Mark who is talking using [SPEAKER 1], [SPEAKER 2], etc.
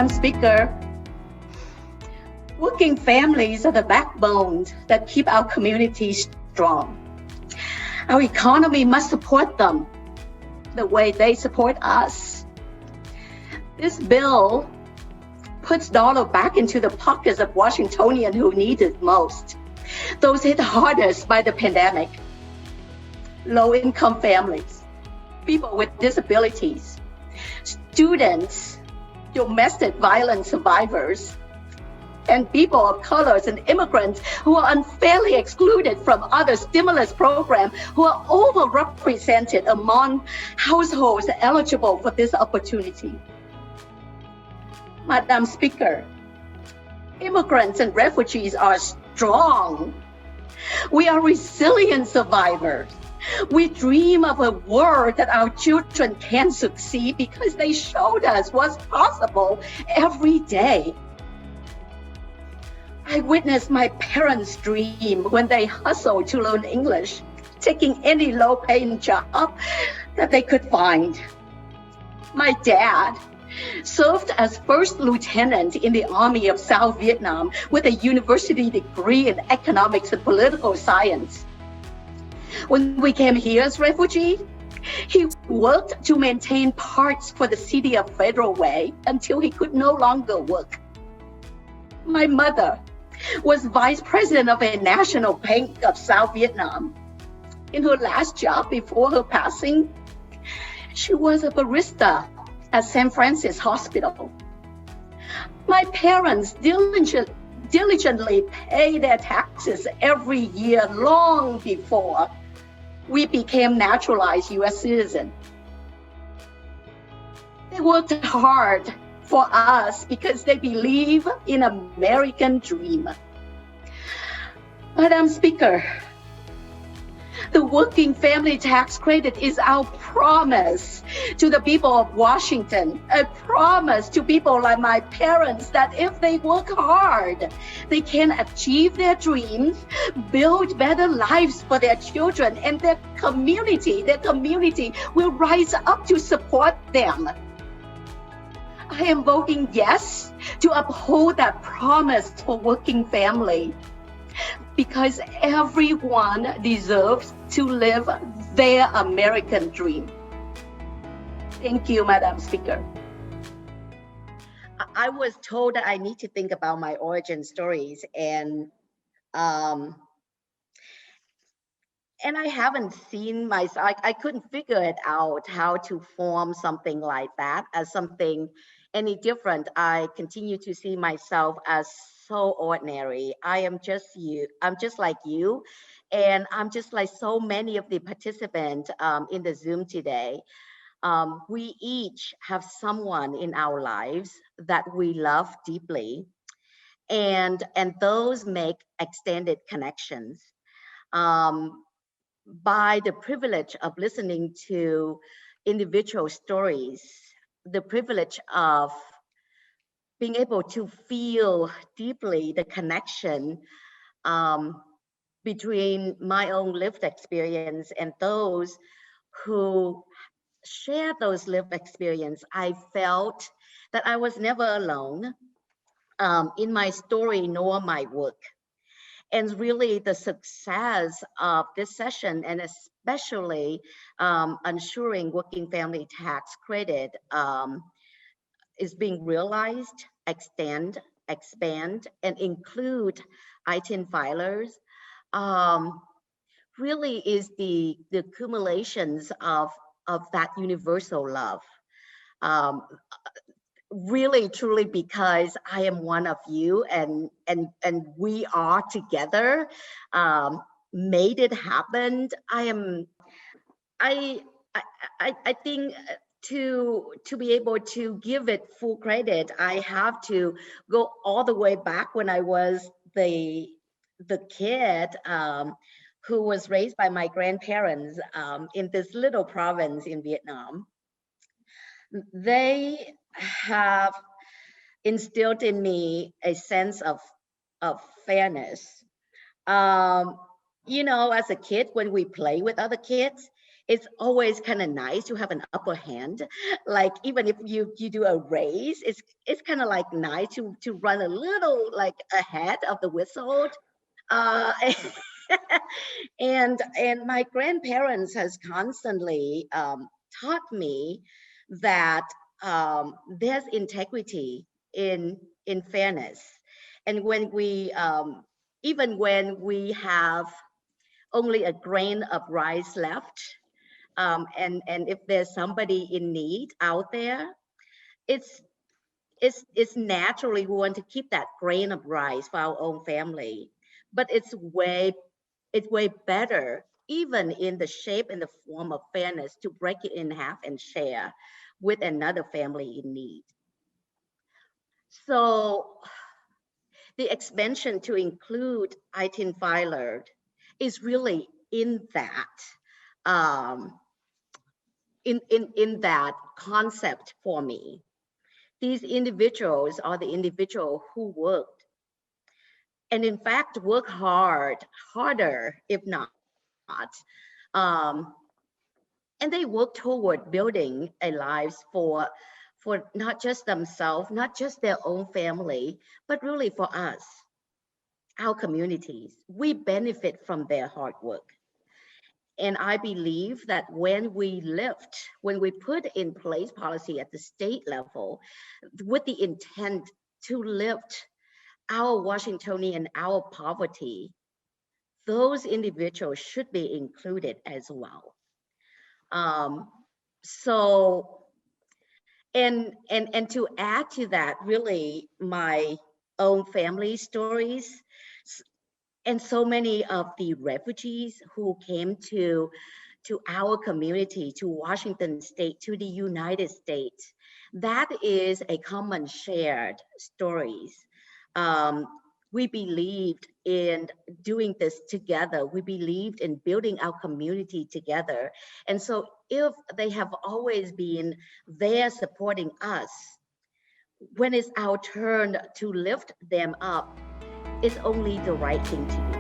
[SPEAKER 1] Madam Speaker, working families are the backbone that keep our communities strong. Our economy must support them the way they support us. This bill puts dollars back into the pockets of Washingtonians who need it most, those hit hardest by the pandemic, low-income families, people with disabilities, students, domestic violence survivors, and people of colors and immigrants who are unfairly excluded from other stimulus programs, who are overrepresented among households eligible for this opportunity. Madam Speaker, immigrants and refugees are strong. We are resilient survivors. We dream of a world that our children can succeed because they showed us what's possible every day. I witnessed my parents' dream when they hustled to learn English, taking any low-paying job that they could find. My dad served as first lieutenant in the Army of South Vietnam with a university degree in economics and political science. When we came here as refugees, he worked to maintain parts for the city of Federal Way until he could no longer work. My mother was vice president of a national bank of South Vietnam. In her last job before her passing, she was a barista at San Francisco Hospital. My parents diligently pay their taxes every year long before we became naturalized U.S. citizens. They worked hard for us because they believe in American dream. Madam Speaker, the working family tax credit is our promise to the people of Washington, a promise to people like my parents that if they work hard, they can achieve their dreams, build better lives for their children, and their community will rise up to support them. I am voting yes to uphold that promise for working family, because everyone deserves to live their American dream. Thank you, Madam Speaker.
[SPEAKER 2] I was told that I need to think about my origin stories, and I haven't seen myself. I couldn't figure it out how to form something like that as something any different. I continue to see myself as so ordinary. I am just you. I'm just like you, and I'm just like so many of the participants in the Zoom today. We each have someone in our lives that we love deeply, and those make extended connections. By the privilege of listening to individual stories, the privilege of being able to feel deeply the connection between my own lived experience and those who share those lived experience, I felt that I was never alone in my story nor my work. And really the success of this session, and especially ensuring working family tax credit is being realized, extend, expand, and include ITIN filers, really is the accumulations of that universal love. Really, truly, because I am one of you, and we are together, made it happen. I think to be able to give it full credit, I have to go all the way back when I was the kid who was raised by my grandparents in this little province in Vietnam. They have instilled in me a sense of fairness. You know, as a kid, when we play with other kids, it's always kind of nice to have an upper hand. Like even if you do a race, it's kind of like nice to run a little like ahead of the whistle. Uh, and my grandparents has constantly taught me that there's integrity in fairness, and when we even when we have only a grain of rice left, and if there's somebody in need out there, it's it's naturally we want to keep that grain of rice for our own family, but it's way better, even in the shape and the form of fairness, to break it in half and share with another family in need. So the expansion to include 18 filer is really in that um, in that concept for me. These individuals are the individual who worked, and in fact work harder if not. Um, and they work toward building a lives for not just themselves, not just their own family, but really for us, our communities. We benefit from their hard work. And I believe that when we put in place policy at the state level with the intent to lift our Washingtonian, our poverty, those individuals should be included as well. So, and to add to that, really my own family stories, and so many of the refugees who came to our community, to Washington State, to the United States, that is a common shared stories. Um, we believed in doing this together. We believed in building our community together. And so if they have always been there supporting us, when it's our turn to lift them up, it's only the right thing to do.